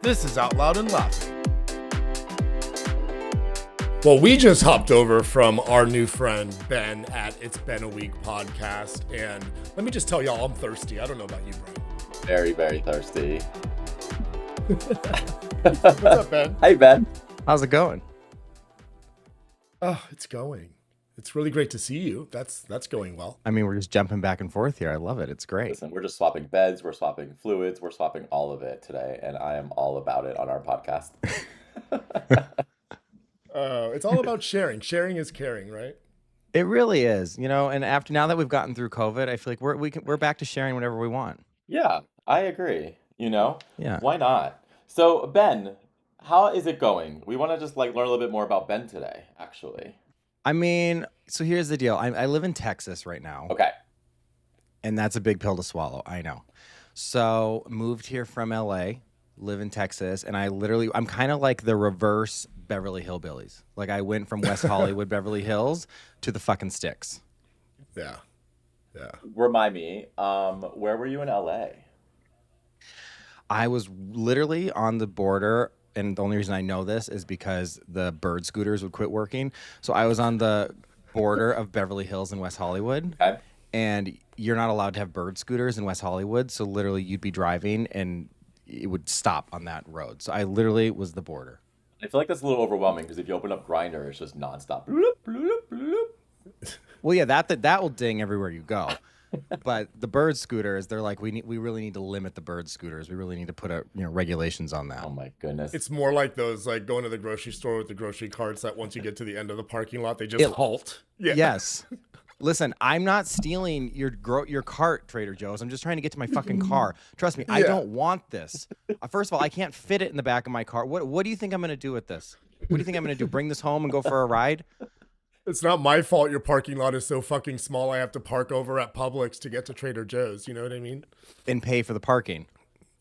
This is Out Loud and Laughing. Well, we just hopped over from our new friend Ben at It's Been a Week podcast, and let me just tell y'all, I'm thirsty. I don't know about you, Bryan. Very, very thirsty. What's up, Ben? Hey, Ben. How's it going? Oh, it's going. It's really great to see you. That's going well. I mean, we're just jumping back and forth here. I love it. It's great. Listen, we're just swapping beds, we're swapping fluids, we're swapping all of it today, and I am all about it on our podcast. It's all about sharing. Sharing is caring, right? It really is, you know. And now that we've gotten through COVID, I feel like we're back to sharing whatever we want. Yeah, I agree. You know? Yeah. Why not? So, Ben, how is it going? We want to just learn a little bit more about Ben today, actually. I mean, so here's the deal. I live in Texas right now. Okay. And that's a big pill to swallow. I know. So moved here from LA, live in Texas, and I'm kind of like the reverse Beverly Hillbillies. Like I went from West Hollywood, Beverly Hills to the fucking sticks. Yeah. Remind me, where were you in LA? I was literally on the border. And the only reason I know this is because the bird scooters would quit working. So I was on the border of Beverly Hills and West Hollywood. Okay. And you're not allowed to have bird scooters in West Hollywood. So literally you'd be driving and it would stop on that road. So I literally was the border. I feel like that's a little overwhelming because if you open up Grindr, it's just nonstop. Bloop, bloop, bloop. Well, yeah, that will ding everywhere you go. But the bird scooters, they're like, we really need to limit the bird scooters. We really need to put regulations on that. Oh my goodness. It's more like those, like going to the grocery store with the grocery carts that once you get to the end of the parking lot, they just halt. Yeah. Yes. Listen, I'm not stealing your cart, Trader Joe's. I'm just trying to get to my fucking car. Trust me, I don't want this. First of all, I can't fit it in the back of my car. What do you think I'm going to do with this? What do you think I'm going to do? Bring this home and go for a ride? It's not my fault your parking lot is so fucking small I have to park over at Publix to get to Trader Joe's. You know what I mean? And pay for the parking.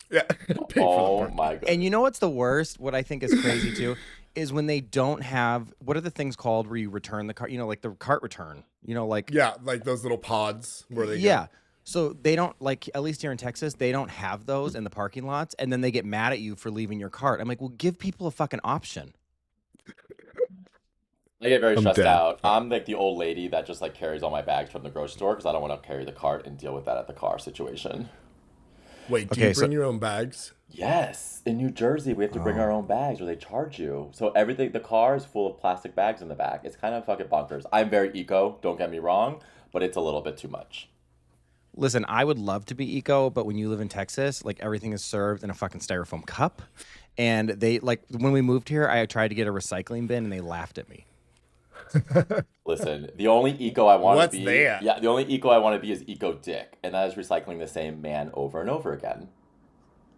Yeah. Pay for the parking. My God. And you know what's the worst? What I think is crazy too is when they don't have, what are the things called where you return the cart? You know, like the cart return. You know, like like those little pods where they yeah. So they don't, like, at least here in Texas, they don't have those in the parking lots, and then they get mad at you for leaving your cart. I'm like, well, give people a fucking option. I get very stressed out. I'm like the old lady that just carries all my bags from the grocery store because I don't want to carry the cart and deal with that at the car situation. Wait, do you bring your own bags? Yes. In New Jersey, we have to bring our own bags or they charge you. So the car is full of plastic bags in the back. It's kind of fucking bonkers. I'm very eco, don't get me wrong, but it's a little bit too much. Listen, I would love to be eco, but when you live in Texas, everything is served in a fucking styrofoam cup. And they, when we moved here, I tried to get a recycling bin and they laughed at me. Listen, the only eco I want to be, that? yeah, the only eco I want to be is eco dick, and that is recycling the same man over and over again.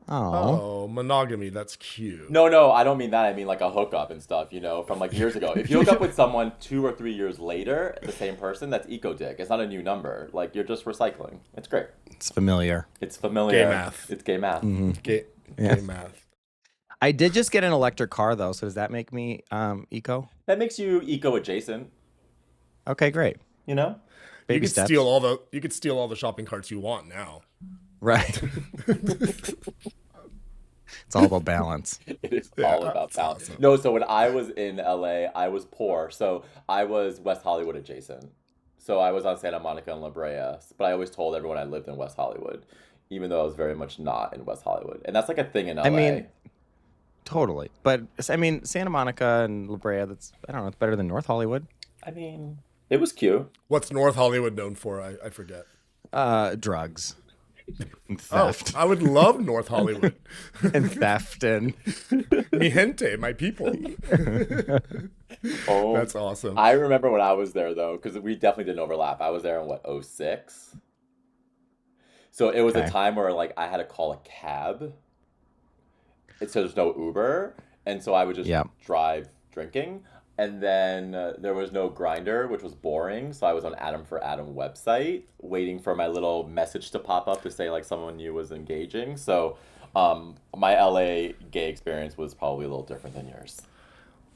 Oh, monogamy, that's cute. No, I don't mean that. I mean like a hookup and stuff, from years ago. If you hook up with someone 2 or 3 years later, the same person, that's eco dick. It's not a new number. You're just recycling. It's great. It's familiar. It's familiar. Gay math. It's gay math. Mm-hmm. Gay math. I did just get an electric car though, so does that make me eco? That makes you eco adjacent. Okay, great. Baby You could steps. steal all the shopping carts you want now. Right. It's all about balance. It is all about balance. Awesome. No, so when I was in LA, I was poor. So I was West Hollywood adjacent. So I was on Santa Monica and La Brea. But I always told everyone I lived in West Hollywood, even though I was very much not in West Hollywood. And that's a thing in LA. I mean, totally. But I mean, Santa Monica and La Brea, it's better than North Hollywood. I mean, it was cute. What's North Hollywood known for? I forget. Drugs. And theft. Oh, I would love North Hollywood. And theft and Mi gente, my people. Oh, That's awesome. I remember when I was there, though, because we definitely didn't overlap. I was there in, 2006? So it was a time where, I had to call a cab. So there's no Uber. And so I would just drive drinking. And then there was no Grindr, which was boring. So I was on Adam for Adam website, waiting for my little message to pop up to say someone new was engaging. So my LA gay experience was probably a little different than yours.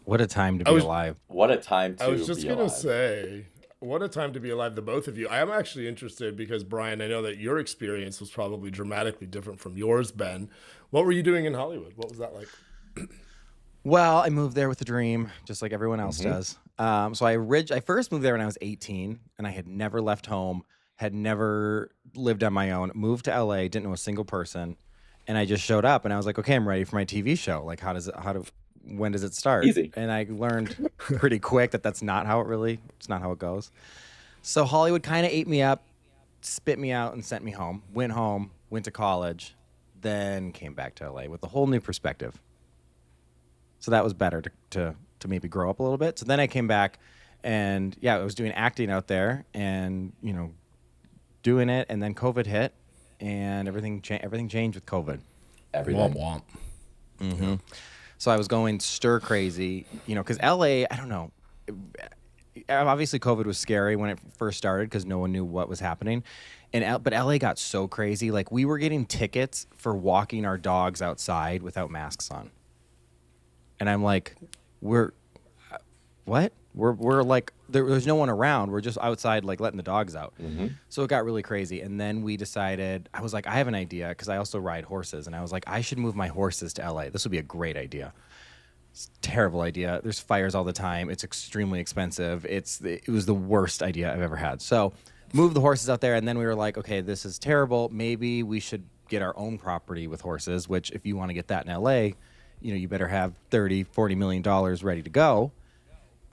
what a time to be alive. What a time to be alive. I was just gonna say, What a time to be alive, the both of you. I am actually interested because, Bryan, I know that your experience was probably dramatically different from yours, Ben. What were you doing in Hollywood? What was that like? Well, I moved there with a dream, just like everyone else does. So I first moved there when I was 18, and I had never left home, had never lived on my own. Moved to LA, didn't know a single person, and I just showed up, and I was like, okay, I'm ready for my TV show. Like, when does it start? Easy. And I learned pretty quick that it's not how it goes. So Hollywood kind of ate me up, spit me out, and sent me home. Went home, went to college, then came back to LA with a whole new perspective. So that was better to maybe grow up a little bit. So then I came back, and I was doing acting out there, and doing it, and then COVID hit, and everything changed with COVID. Everything. Womp womp. Mm-hmm. So I was going stir crazy, because LA, I don't know. Obviously, COVID was scary when it first started because no one knew what was happening. But LA got so crazy. Like, we were getting tickets for walking our dogs outside without masks on. And I'm like, what? We're like, there's no one around. We're just outside, like, letting the dogs out. Mm-hmm. So it got really crazy. And then we decided, I was like, I have an idea, because I also ride horses. And I was like, I should move my horses to LA. This would be a great idea. It's a terrible idea. There's fires all the time. It's extremely expensive. It was the worst idea I've ever had. So moved the horses out there. And then we were like, okay, this is terrible. Maybe we should get our own property with horses, which if you want to get that in LA, you better have $30-40 million ready to go.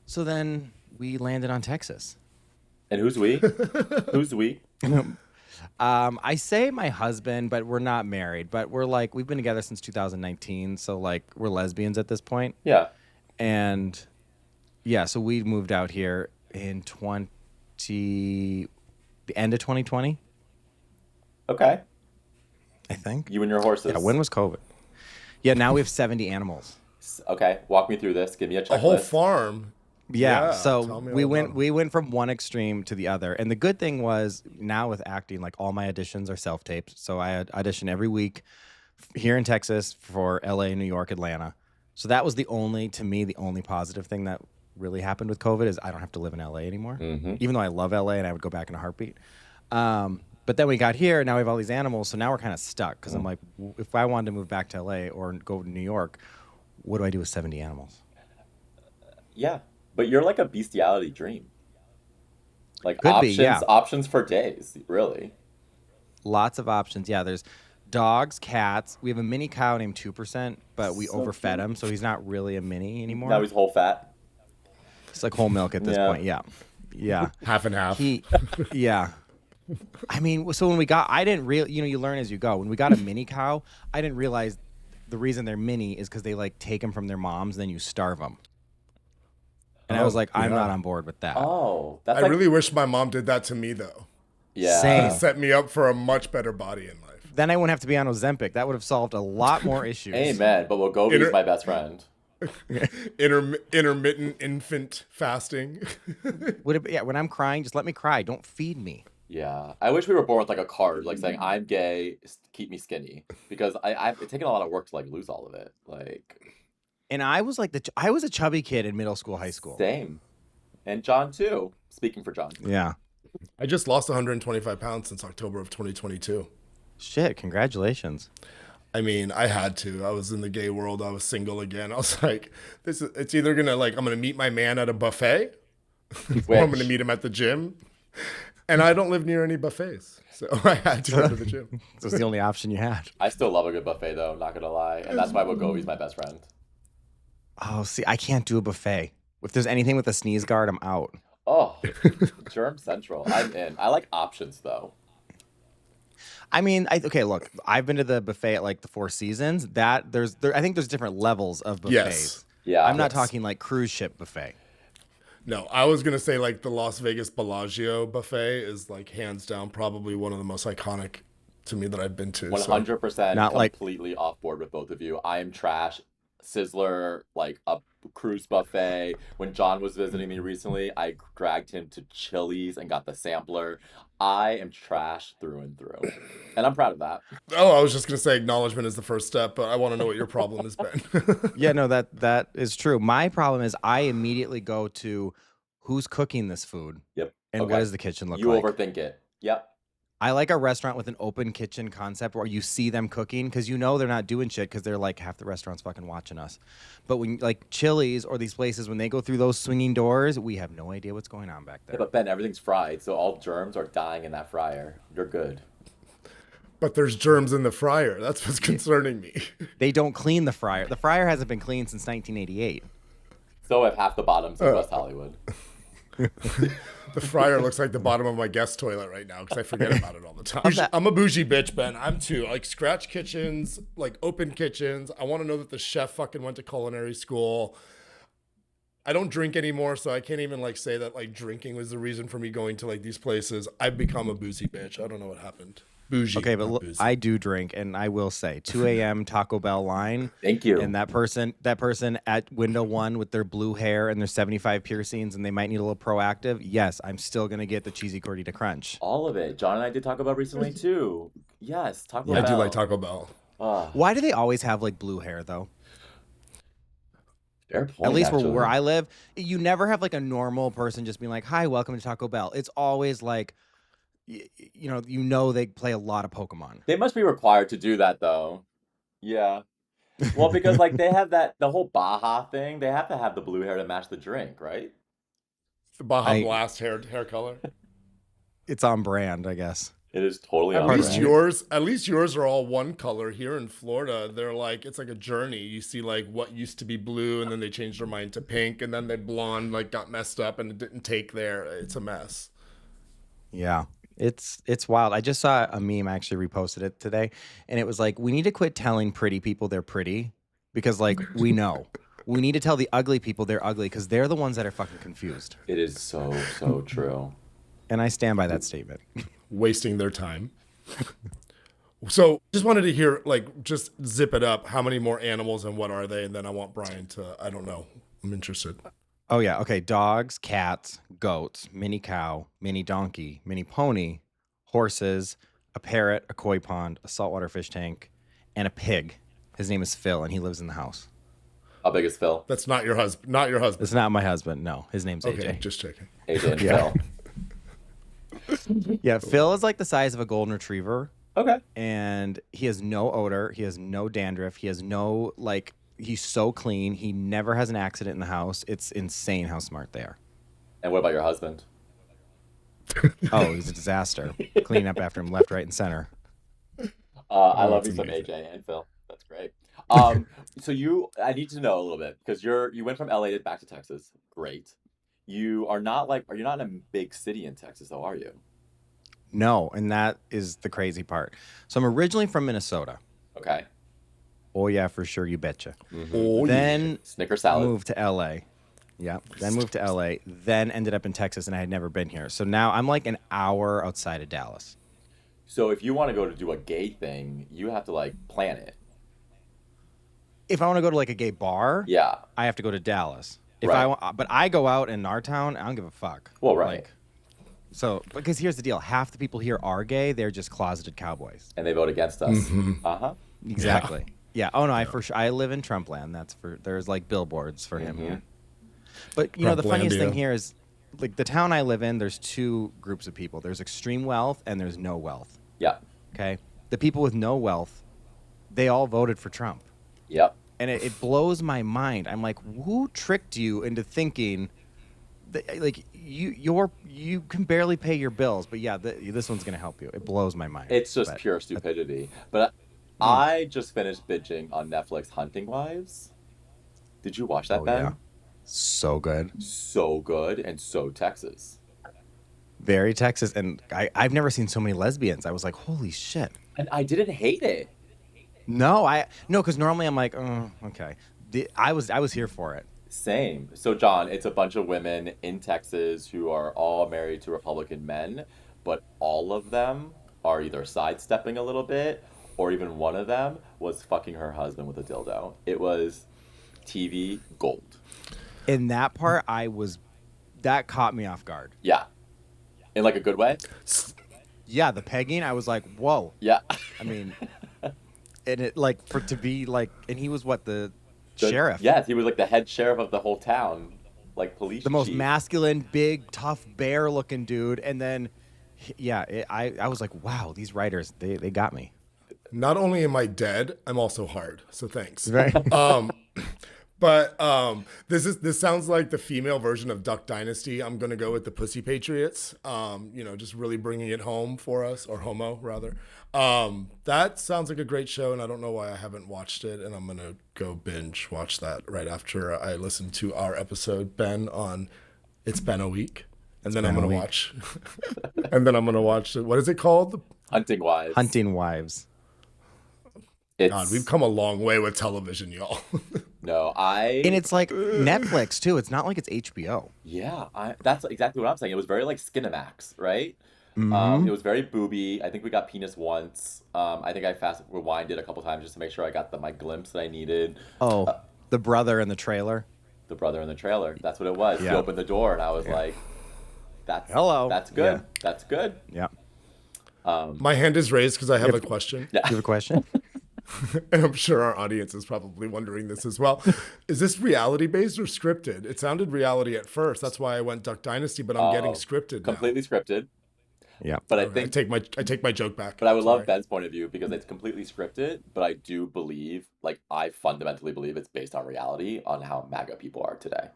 So then we landed on Texas. And who's we? Who's we? I say my husband, but we're not married. But we've been together since 2019, so we're lesbians at this point. Yeah. And so we moved out here in the end of 2020. Okay. I think. You and your horses. Yeah. When was COVID? Yeah. Now we have 70 animals. Okay. Walk me through this. Give me a checklist. A whole farm. Yeah, so we went from one extreme to the other. And the good thing was, now with acting, like, all my auditions are self-taped. So I audition every week here in Texas for LA, New York, Atlanta. So that was the only positive thing that really happened with COVID is I don't have to live in LA anymore. Mm-hmm. Even though I love LA and I would go back in a heartbeat. But then we got here, now we have all these animals, so now we're kind of stuck because I'm like, if I wanted to move back to LA or go to New York, what do I do with 70 animals? Yeah. But you're like a bestiality dream. Like, Could be, options for days, really. Lots of options. Yeah, there's dogs, cats. We have a mini cow named 2%, but we overfed him, so he's not really a mini anymore. Now he's whole fat. It's like whole milk at this point. Yeah. Half and half. Yeah. I mean, so when we got, I didn't really, you learn as you go. When we got a mini cow, I didn't realize the reason they're mini is because they take them from their moms, and then you starve them. And I was like, I'm not on board with that. Oh, I really wish my mom did that to me, though. Yeah. Same. Set me up for a much better body in life. Then I wouldn't have to be on Ozempic. That would have solved a lot more issues. Amen. But Wegovy is my best friend. Intermittent infant fasting. When I'm crying, just let me cry. Don't feed me. Yeah. I wish we were born with a card saying, I'm gay, keep me skinny. Because I've taken a lot of work to lose all of it. And I was I was a chubby kid in middle school, high school. Same. And John, too. Speaking for John. Yeah. I just lost 125 pounds since October of 2022. Shit, congratulations. I mean, I had to. I was in the gay world. I was single again. I was like, it's either going to, I'm going to meet my man at a buffet or I'm going to meet him at the gym. And I don't live near any buffets. So I had to go to the gym. That's the only option you had. I still love a good buffet, though. Not going to lie. And that's why Wegovy's my best friend. Oh, see, I can't do a buffet. If there's anything with a sneeze guard, I'm out. Oh, Germ Central. I'm in. I like options, though. I mean, look, I've been to the buffet at the Four Seasons. I think there's different levels of buffets. Yes. Yeah. I'm not talking cruise ship buffet. No, I was going to say the Las Vegas Bellagio buffet is hands down probably one of the most iconic to me that I've been to. 100% Not completely off board with both of you. I am trash. Sizzler, a cruise buffet. When John was visiting me recently, I dragged him to Chili's and got the sampler. I am trash through and through. And I'm proud of that. Oh, I was just going to say acknowledgement is the first step, but I want to know what your problem has been. Yeah, no, that is true. My problem is I immediately go to who's cooking this food. Yep. And Okay. what does the kitchen look You like? overthink it. Yep. I like a restaurant with an open kitchen concept where you see them cooking because you know they're not doing shit because they're like half the restaurant's fucking watching us. But when like Chili's or these places, when they go through those swinging doors, we have no idea what's going on back Yeah, there. but Ben, everything's fried, so all germs are dying in that fryer. You're good. But there's germs in the fryer. That's what's concerning me. They don't clean the fryer. The fryer hasn't been cleaned since 1988. So have half the bottoms in West Hollywood. The fryer looks like the bottom of my guest toilet right now because I forget about it all the time. that- I'm a bougie bitch, Ben. I'm too. Like scratch kitchens, like open kitchens. I want to know that the chef fucking went to culinary school. I don't drink anymore, so I can't even like say that like drinking was the reason for me going to like these places. I've become a boozy bitch. I don't know what happened. Bougie. Okay, but not look, boozy. I do drink, and I will say 2 a.m. Taco Bell line. Thank you. And that person at window 1 with their blue hair and their 75 piercings, and they might need a little proactive. Yes, I'm still gonna get the cheesy gordita crunch. All of it. John and I did Taco Bell recently too. Yes, Taco I Bell. do like Taco Bell. Why do they always have like blue hair though? Fair point, At least actually. where I live, you never have like a normal person just being like, "Hi, welcome to Taco Bell." It's always like, you know, they play a lot of Pokemon. They must be required to do that though. Yeah. Well, because like they have the whole Baja thing. They have to have the blue hair to match the drink, right? The Baja I- Blast hair color. It's on brand, I guess. It is totally At on least brand. yours are all one color. Here in Florida, they're like it's like a journey. You see like what used to be blue, and then they changed their mind to pink, and then they blonde like got messed up, and it didn't take there. It's a mess. Yeah. It's wild. I just saw a meme, I actually reposted it today, and it was like, we need to quit telling pretty people they're pretty because like we know. We need to tell the ugly people they're ugly because they're the ones that are fucking confused. It is so true. And I stand by that statement. Wasting their time. So just wanted to hear like just zip it up. How many more animals and what are they? And then I want Bryan to I don't know. I'm interested. Oh yeah, okay. Dogs, cats, goats, mini cow, mini donkey, mini pony, horses, a parrot, a koi pond, a saltwater fish tank, and a pig. His name is Phil, and he lives in the house. How big is Phil? That's not your husband. Not your husband. It's not my husband. No, his name's Okay, AJ. just checking. AJ and Yeah. Phil. Yeah, Phil is like the size of a golden retriever, Okay. and he has no odor. He has no dandruff. He has no like. He's so clean. He never has an accident in the house. It's insane how smart they are. And what about your husband? Oh, he's a disaster. Cleaning up after him left, right, and center. I love that's you some amazing. AJ and Phil. That's great. So I need to know a little bit because you went from LA back to Texas. Great. You're not in a big city in Texas though, are you? No, and that is the crazy part. So I'm originally from Minnesota. Okay. Oh yeah, for sure, you betcha. Oh, Then Snicker salad. moved to LA. Yeah, then moved to LA. Then ended up in Texas, and I had never been here. So now I'm like an hour outside of Dallas. So if you want to go to do a gay thing, you have to like plan it. If I want to go to like a gay bar, Yeah. I have to go to Dallas. Right. But I go out in our town, I don't give a fuck. Well, right. So, because here's the deal: half the people here are gay; they're just closeted cowboys. And they vote against us. Uh-huh. Exactly. Yeah. Oh no, for sure. I live in Trump land. There's like billboards for him here. But you know, the funniest thing Trumplandia. here is, like the town I live in. There's two groups of people. There's extreme wealth and there's no wealth. Yeah. Okay. The people with no wealth, they all voted for Trump, Yep. and it blows my mind. I'm like, who tricked you into thinking that, like you can barely pay your bills, but yeah, this one's gonna help you. It blows my mind. It's just But- pure stupidity. But I just finished binging on Netflix Hunting Wives. Did you watch that, Oh, Ben? yeah. So good. So good and so Texas. Very Texas, and I've never seen so many lesbians. I was like, holy shit. And I didn't hate it. No, because normally I'm like, oh, okay. I was here for it. Same. So, John, it's a bunch of women in Texas who are all married to Republican men, but all of them are either sidestepping a little bit or even one of them was fucking her husband with a dildo. It was TV gold. In that part, that caught me off guard. Yeah. In like a good way? Yeah, the pegging, I was like, whoa. Yeah. I mean, and it like and he was what, the The- sheriff? Yes, he was like the head sheriff of the whole town. like police the most chief. masculine, big, tough, bear-looking dude, and then, I was like, wow, these writers, they got me. Not only am I dead, I'm also hard. So thanks. Right. But this sounds like the female version of Duck Dynasty. I'm gonna go with the Pussy Patriots. Just really bringing it home for us, or homo rather. That sounds like a great show, and I don't know why I haven't watched it. And I'm gonna go binge watch that right after I listen to our episode, Ben, on It's Been a Week, and then I'm gonna watch. And then I'm gonna watch it. What is it called? Hunting Wives. Hunting Wives. God, we've come a long way with television, y'all. And it's like Netflix too. It's not like it's HBO. Yeah, that's exactly what I'm saying. It was very like Skinamax, right? Mm-hmm. It was very booby. I think we got penis once. I think I fast rewinded a couple times just to make sure I got my glimpse that I needed. Oh, the brother in the trailer. The brother in the trailer. That's what it was. Yeah. He opened the door, and I was like, Hello. That's good. Yeah. That's good." Yeah. My hand is raised because I have a question. Yeah. You have a question? And I'm sure our audience is probably wondering this as well. Is this reality based or scripted? It sounded reality at first. That's why I went Duck Dynasty, but I'm getting scripted now. Completely scripted. Yeah. But I take my joke back. But I would love Ben's point of view because it's completely scripted, but I do believe, like I fundamentally believe it's based on reality on how MAGA people are today.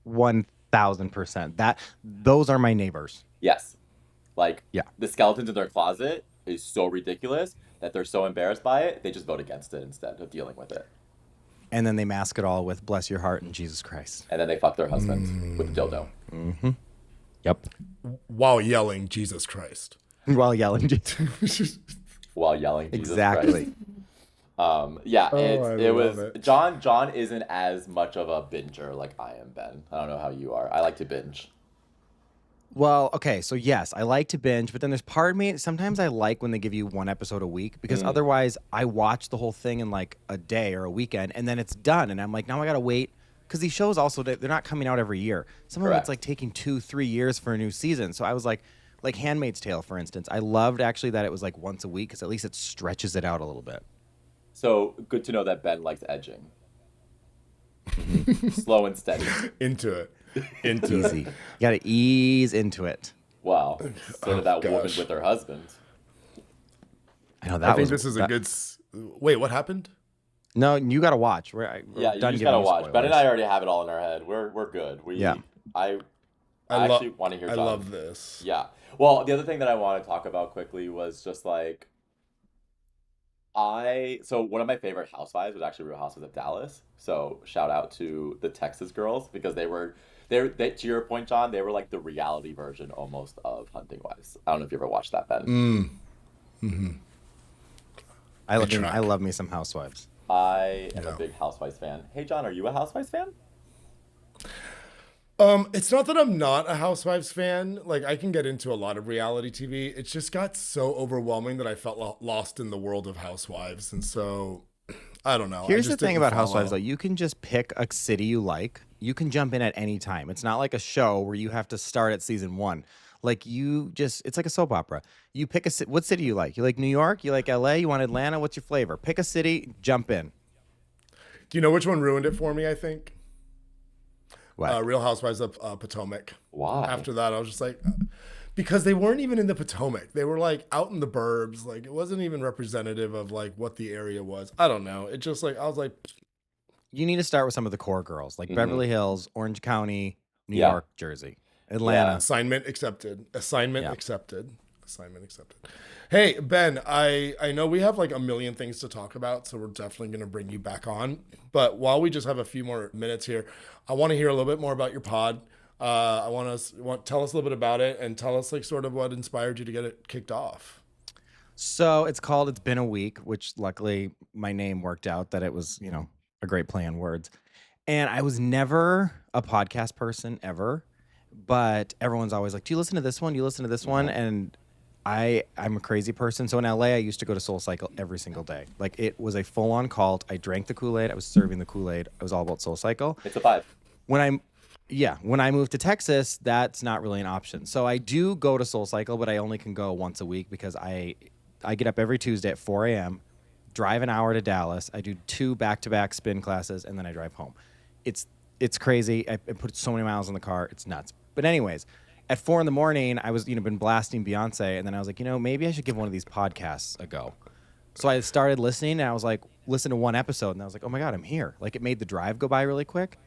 1000%. Those are my neighbors. Yes. Like Yeah. the skeletons in their closet is so ridiculous that they're so embarrassed by it, they just vote against it instead of dealing with it. And then they mask it all with "Bless your heart" and Jesus Christ. And then they fuck their husband with a dildo. Mm-hmm. Yep. While yelling Jesus Christ. While yelling. While yelling Jesus Exactly. Christ. It was John isn't as much of a binger like I am, Ben. I don't know how you are. I like to binge. Well, okay, so yes, I like to binge, but then there's part of me, sometimes I like when they give you one episode a week, because otherwise I watch the whole thing in like a day or a weekend, and then it's done, and I'm like, now I gotta wait, because these shows also, they're not coming out every year. Some of it's like taking 2-3 years for a new season, so I was like Handmaid's Tale, for instance. I loved actually that it was like once a week, because at least it stretches it out a little bit. So, good to know that Ben likes edging. Slow and steady. Into it. Easy. You gotta ease into it. Wow. So did that woman with her husband. I know that. I think this is a good. Wait, what happened? No, you gotta watch. We're you done just giving gotta you watch. spoilers. Ben and I already have it all in our head. We're good. I actually want to hear John. I love this. Yeah. Well, the other thing that I want to talk about quickly was just like so one of my favorite housewives was actually Real Housewives of Dallas. So shout out to the Texas girls because they to your point, John, they were like the reality version almost of Hunting Wives. I don't know if you ever watched that, Ben. Mm-hmm. I love me some Housewives. I am a big Housewives fan. Hey, John, are you a Housewives fan? It's not that I'm not a Housewives fan. Like, I can get into a lot of reality TV. It just got so overwhelming that I felt lost in the world of Housewives. And so, I don't know. Here's the thing about Housewives, though. You can just pick a city you like. You can jump in at any time. It's not like a show where you have to start at season 1. Like, it's like a soap opera. You pick what city you like. You like New York? You like LA? You want Atlanta? What's your flavor? Pick a city, jump in. Do you know which one ruined it for me, I think? What? Real Housewives of Potomac. Why? After that, I was just like, because they weren't even in the Potomac. They were like out in the burbs. Like, it wasn't even representative of like what the area was. I don't know. It just like, I was like, you need to start with some of the core girls, like Beverly Hills, Orange County, New York, Jersey, Atlanta. Assignment accepted. Accepted. Hey, Ben, I know we have like a million things to talk about, so we're definitely going to bring you back on. But while we just have a few more minutes here, I want to hear a little bit more about your pod. Tell us a little bit about it and tell us like sort of what inspired you to get it kicked off. So it's called It's Been a Week, which luckily my name worked out that it was, a great play on words. And I was never a podcast person ever, but everyone's always like, do you listen to this one? Do you listen to this one? And I'm a crazy person. So in LA, I used to go to SoulCycle every single day. Like, it was a full-on cult. I drank the Kool-Aid. I was serving the Kool-Aid. I was all about SoulCycle. It's a vibe. When I moved to Texas, that's not really an option. So I do go to SoulCycle, but I only can go once a week because I get up every Tuesday at 4 a.m., drive an hour to Dallas. I do 2 back-to-back spin classes, and then I drive home. It's it's crazy. I put so many miles in the car. It's nuts. But anyways, at 4 a.m, I was, been blasting Beyonce. And then I was like, maybe I should give one of these podcasts a go. So I started listening, and I was like, listen to one episode. And I was like, oh my God, I'm here. Like, it made the drive go by really quick.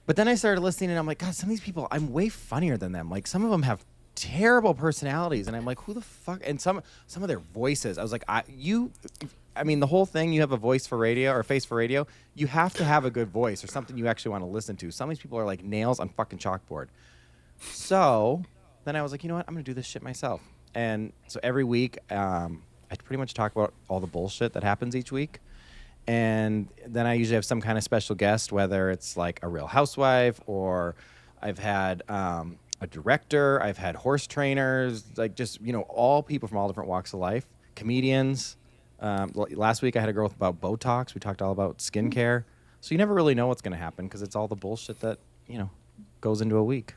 But then I started listening, and I'm like, God, some of these people, I'm way funnier than them. Like, some of them have terrible personalities, and I'm like, who the fuck? And some of their voices, I was like, the whole thing, you have a voice for radio or a face for radio, you have to have a good voice or something you actually want to listen to. Some of these people are like nails on fucking chalkboard. So then I was like, you know what? I'm going to do this shit myself. And so every week, I pretty much talk about all the bullshit that happens each week. And then I usually have some kind of special guest, whether it's like a Real Housewife, or I've had a director, I've had horse trainers, like just, all people from all different walks of life, comedians. Last week I had a girl about Botox. We talked all about skincare. So you never really know what's going to happen because it's all the bullshit that, goes into a week.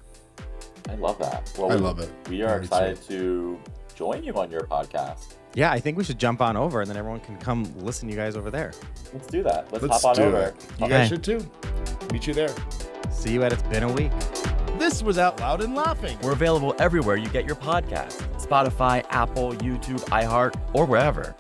I love that. Well, I love it. We are excited to join you on your podcast. Yeah, I think we should jump on over, and then everyone can come listen to you guys over there. Let's do that. Let's hop on over. It. You guys should too. Meet you there. See you at It's Been a Week. This was Out Loud and Laughing. We're available everywhere you get your podcasts. Spotify, Apple, YouTube, iHeart, or wherever.